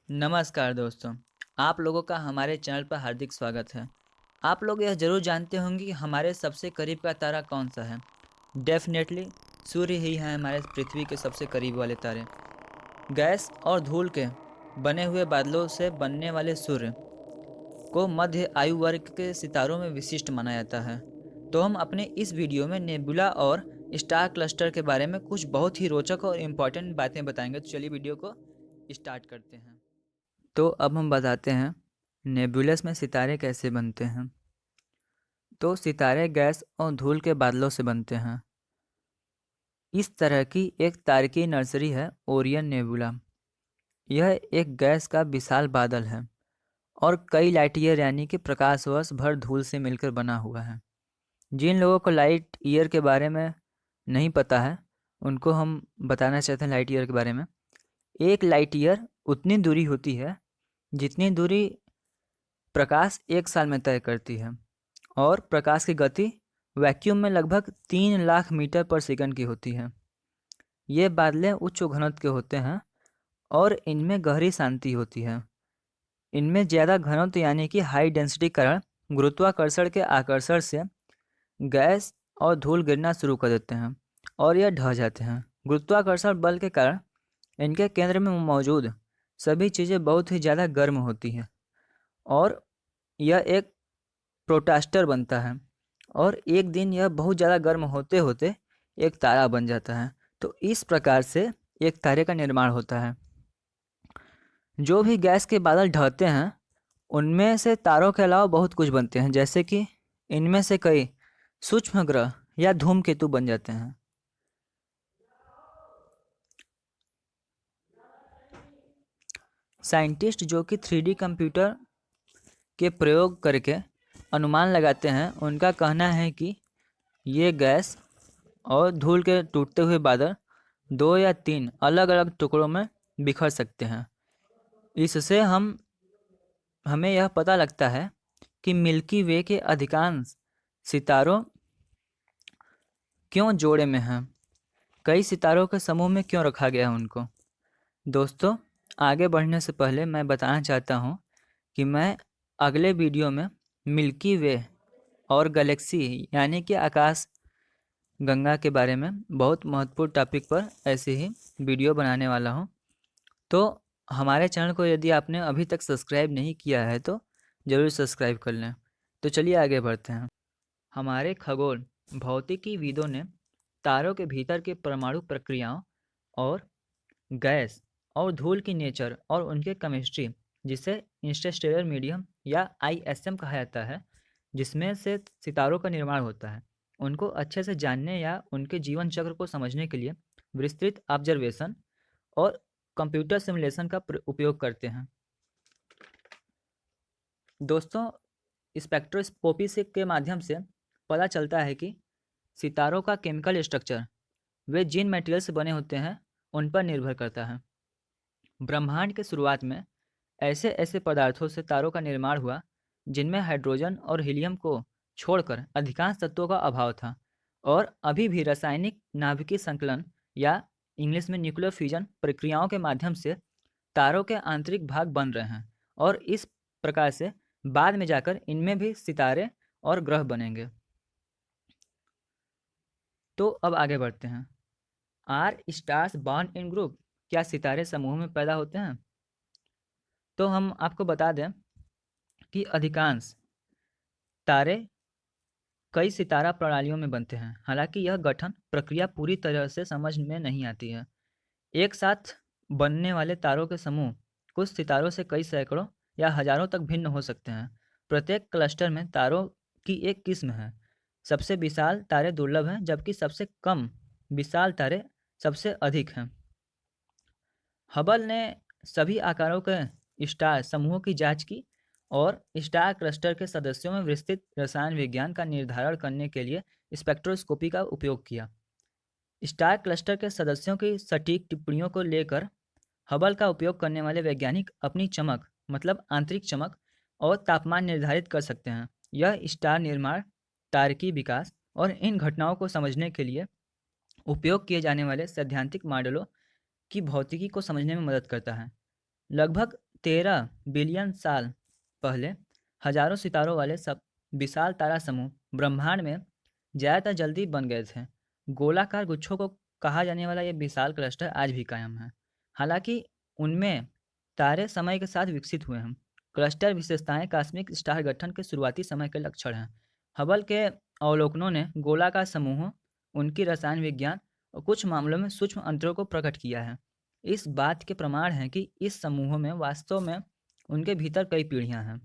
नमस्कार दोस्तों, आप लोगों का हमारे चैनल पर हार्दिक स्वागत है। आप लोग यह ज़रूर जानते होंगे कि हमारे सबसे करीब का तारा कौन सा है। डेफिनेटली सूर्य ही है हमारे पृथ्वी के सबसे करीब वाले तारे। गैस और धूल के बने हुए बादलों से बनने वाले सूर्य को मध्य आयु वर्ग के सितारों में विशिष्ट माना जाता है। तो हम अपने इस वीडियो में नेबुला और स्टार क्लस्टर के बारे में कुछ बहुत ही रोचक और इम्पोर्टेंट बातें बताएंगे। तो चलिए वीडियो को स्टार्ट करते हैं। तो अब हम बताते हैं नेबुलस में सितारे कैसे बनते हैं। तो सितारे गैस और धूल के बादलों से बनते हैं। इस तरह की एक तारकीय नर्सरी है ओरियन नेबुला। यह एक गैस का विशाल बादल है और कई लाइट ईयर यानी कि प्रकाश वर्ष भर धूल से मिलकर बना हुआ है। जिन लोगों को लाइट ईयर के बारे में नहीं पता है उनको हम बताना चाहते हैं लाइट ईयर के बारे में। एक लाइट ईयर उतनी दूरी होती है जितनी दूरी प्रकाश एक साल में तय करती है और प्रकाश की गति वैक्यूम में लगभग 3 लाख मीटर पर सेकंड की होती है। ये बादलें उच्च घनत्व के होते हैं और इनमें गहरी शांति होती है। इनमें ज़्यादा घनत्व यानी कि हाई डेंसिटी कारण गुरुत्वाकर्षण के आकर्षण से गैस और धूल गिरना शुरू कर देते हैं और यह ढह जाते हैं। गुरुत्वाकर्षण बल के कारण इनके केंद्र में मौजूद सभी चीज़ें बहुत ही ज़्यादा गर्म होती हैं और यह एक प्रोटास्टर बनता है और एक दिन यह बहुत ज़्यादा गर्म होते होते एक तारा बन जाता है। तो इस प्रकार से एक तारे का निर्माण होता है। जो भी गैस के बादल ढहते हैं उनमें से तारों के अलावा बहुत कुछ बनते हैं, जैसे कि इनमें से कई सूक्ष्म ग्रह या धूमकेतु बन जाते हैं। साइंटिस्ट जो कि 3D कंप्यूटर के प्रयोग करके अनुमान लगाते हैं, उनका कहना है कि ये गैस और धूल के टूटते हुए बादल 2 या 3 अलग अलग टुकड़ों में बिखर सकते हैं। इससे हमें यह पता लगता है कि मिल्की वे के अधिकांश सितारों क्यों जोड़े में हैं, कई सितारों के समूह में क्यों रखा गया है उनको। दोस्तों, आगे बढ़ने से पहले मैं बताना चाहता हूँ कि मैं अगले वीडियो में मिल्की वे और गैलेक्सी यानी कि आकाश गंगा के बारे में बहुत महत्वपूर्ण टॉपिक पर ऐसे ही वीडियो बनाने वाला हूँ। तो हमारे चैनल को यदि आपने अभी तक सब्सक्राइब नहीं किया है तो ज़रूर सब्सक्राइब कर लें। तो चलिए आगे बढ़ते हैं। हमारे खगोल भौतिकीविदों ने तारों के भीतर के परमाणु प्रक्रियाओं और गैस और धूल की नेचर और उनके केमिस्ट्री, जिसे इंटरस्टेलर मीडियम या ISM कहा जाता है, जिसमें से सितारों का निर्माण होता है, उनको अच्छे से जानने या उनके जीवन चक्र को समझने के लिए विस्तृत ऑब्जर्वेशन और कंप्यूटर सिमुलेशन का उपयोग करते हैं। दोस्तों, स्पेक्ट्रोस्कोपी से के माध्यम से पता चलता है कि सितारों का केमिकल स्ट्रक्चर वे जिन मटेरियल से बने होते हैं उन पर निर्भर करता है। ब्रह्मांड के शुरुआत में ऐसे ऐसे पदार्थों से तारों का निर्माण हुआ जिनमें हाइड्रोजन और हीलियम को छोड़कर अधिकांश तत्वों का अभाव था और अभी भी रासायनिक नाभिकीय संकलन या इंग्लिश में न्यूक्लियर फ्यूजन प्रक्रियाओं के माध्यम से तारों के आंतरिक भाग बन रहे हैं और इस प्रकार से बाद में जाकर इनमें भी सितारे और ग्रह बनेंगे। तो अब आगे बढ़ते हैं। Are stars born in group, क्या सितारे समूह में पैदा होते हैं? तो हम आपको बता दें कि अधिकांश तारे कई सितारा प्रणालियों में बनते हैं। हालांकि यह गठन प्रक्रिया पूरी तरह से समझ में नहीं आती है। एक साथ बनने वाले तारों के समूह कुछ सितारों से कई सैकड़ों या हजारों तक भिन्न हो सकते हैं। प्रत्येक क्लस्टर में तारों की एक किस्म है। सबसे विशाल तारे दुर्लभ हैं, जबकि सबसे कम विशाल तारे सबसे अधिक हैं। हबल ने सभी आकारों के स्टार समूहों की जांच की और स्टार क्लस्टर के सदस्यों में विस्तृत रसायन विज्ञान का निर्धारण करने के लिए स्पेक्ट्रोस्कोपी का उपयोग किया। स्टार क्लस्टर के सदस्यों की सटीक टिप्पणियों को लेकर हबल का उपयोग करने वाले वैज्ञानिक अपनी चमक, मतलब आंतरिक चमक और तापमान निर्धारित कर सकते हैं। यह स्टार निर्माण, तारकीय विकास और इन घटनाओं को समझने के लिए उपयोग किए जाने वाले सैद्धांतिक मॉडलों की भौतिकी को समझने में मदद करता है। लगभग 13 बिलियन साल पहले हजारों सितारों वाले सब विशाल तारा समूह ब्रह्मांड में ज़्यादातर जल्दी बन गए थे। गोलाकार गुच्छों को कहा जाने वाला ये विशाल क्लस्टर आज भी कायम है। हालांकि उनमें तारे समय के साथ विकसित हुए हैं। क्लस्टर विशेषताएं कॉस्मिक स्टार गठन के शुरुआती समय के लक्षण हैं। हबल के अवलोकनों ने गोलाकार समूहों, उनकी रसायन विज्ञान और कुछ मामलों में सूक्ष्म अंतरों को प्रकट किया है। इस बात के प्रमाण हैं कि इस समूहों में वास्तव में उनके भीतर कई पीढ़ियां हैं।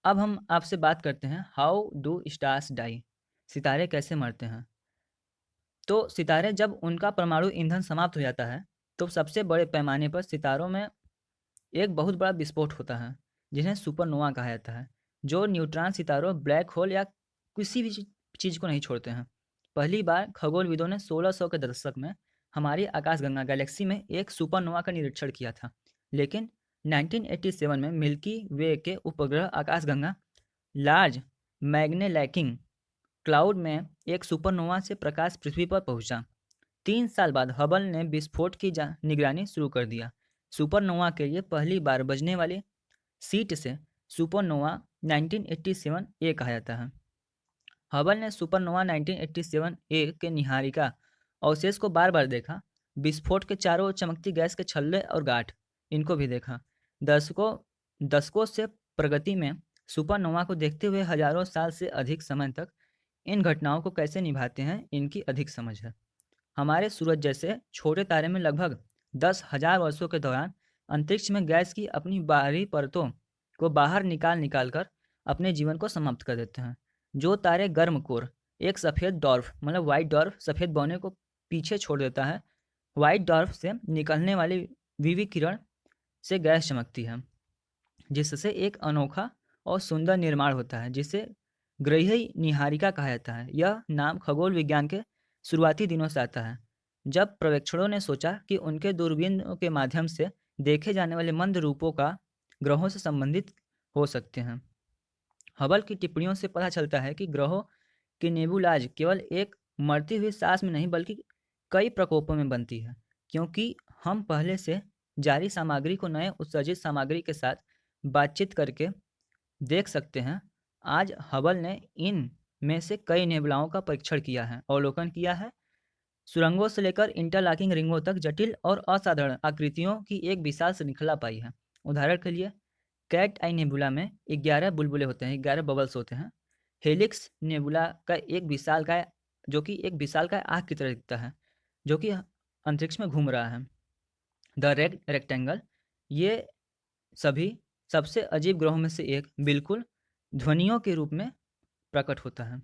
अब हम आपसे बात करते हैं, हाउ डू स्टार्स डाई, सितारे कैसे मरते हैं। तो सितारे जब उनका परमाणु ईंधन समाप्त हो जाता है तो सबसे बड़े पैमाने पर सितारों में एक बहुत बड़ा विस्फोट होता है जिन्हें सुपरनोवा कहा जाता है, जो न्यूट्रॉन सितारों, ब्लैक होल या किसी भी चीज़ को नहीं छोड़ते हैं। पहली बार खगोलविदों ने 1600 के दशक में हमारी आकाशगंगा गैलेक्सी में एक सुपरनोवा का निरीक्षण किया था। लेकिन 1987 में मिल्की वे के उपग्रह आकाशगंगा लार्ज मैग्नेलैकिंग क्लाउड में एक सुपरनोवा से प्रकाश पृथ्वी पर पहुंचा। 3 साल बाद हबल ने विस्फोट की निगरानी शुरू कर दिया। सुपरनोवा के लिए पहली बार बजने वाली सीट से सुपरनोवा 1987 ए कहा जाता है। हबल ने सुपरनोवा 1987 ए के निहारिका अवशेष को बार बार देखा। विस्फोट के चारों ओर चमकती गैस के छल्ले और गाठ, इनको भी देखा। दशकों दशकों से प्रगति में सुपरनोवा को देखते हुए हजारों साल से अधिक समय तक इन घटनाओं को कैसे निभाते हैं, इनकी अधिक समझ है। हमारे सूरज जैसे छोटे तारे में लगभग 10,000 वर्षों के दौरान अंतरिक्ष में गैस की अपनी बाहरी परतों को बाहर निकाल निकाल कर अपने जीवन को समाप्त कर देते हैं। जो तारे गर्म कोर, एक सफ़ेद डॉर्फ मतलब वाइट डॉर्फ सफ़ेद बौने को पीछे छोड़ देता है। वाइट डॉर्फ से निकलने वाली विवि किरण से गैस चमकती है, जिससे एक अनोखा और सुंदर निर्माण होता है जिसे ग्रही निहारिका कहा जाता है। यह नाम खगोल विज्ञान के शुरुआती दिनों से आता है, जब पर्यवेक्षकों ने सोचा कि उनके दूरबीनों के माध्यम से देखे जाने वाले मंद रूपों का ग्रहों से संबंधित हो सकते हैं। हबल की टिप्पणियों से पता चलता है कि ग्रहों की नेबुलाज केवल एक मरती हुई सांस में नहीं बल्कि कई प्रकोपों में बनती है, क्योंकि हम पहले से जारी सामग्री को नए उत्सर्जित सामग्री के साथ बातचीत करके देख सकते हैं। आज हबल ने इन में से कई नेबुलाओं का परीक्षण किया है, अवलोकन किया है। सुरंगों से लेकर इंटरलॉकिंग रिंगों तक जटिल और असाधारण आकृतियों की एक विशाल श्रृंखला पाई है। उदाहरण के लिए कैट आई नेबुला में 11 बुलबुले होते हैं, 11 बबल्स होते हैं। हेलिक्स नेबुला का एक विशालकाय जो कि एक विशालकाय आग की तरह दिखता है, जो कि अंतरिक्ष में घूम रहा है। द रेड रेक्टेंगल, ये सभी सबसे अजीब ग्रहों में से एक बिल्कुल ध्वनियों के रूप में प्रकट होता है।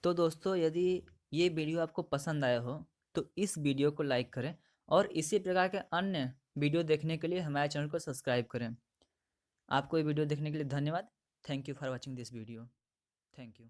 तो दोस्तों, यदि ये वीडियो आपको पसंद आया हो तो इस वीडियो को लाइक करें और इसी प्रकार के अन्य वीडियो देखने के लिए हमारे चैनल को सब्सक्राइब करें। आपको ये वीडियो देखने के लिए धन्यवाद। Thank you for watching this video. Thank you.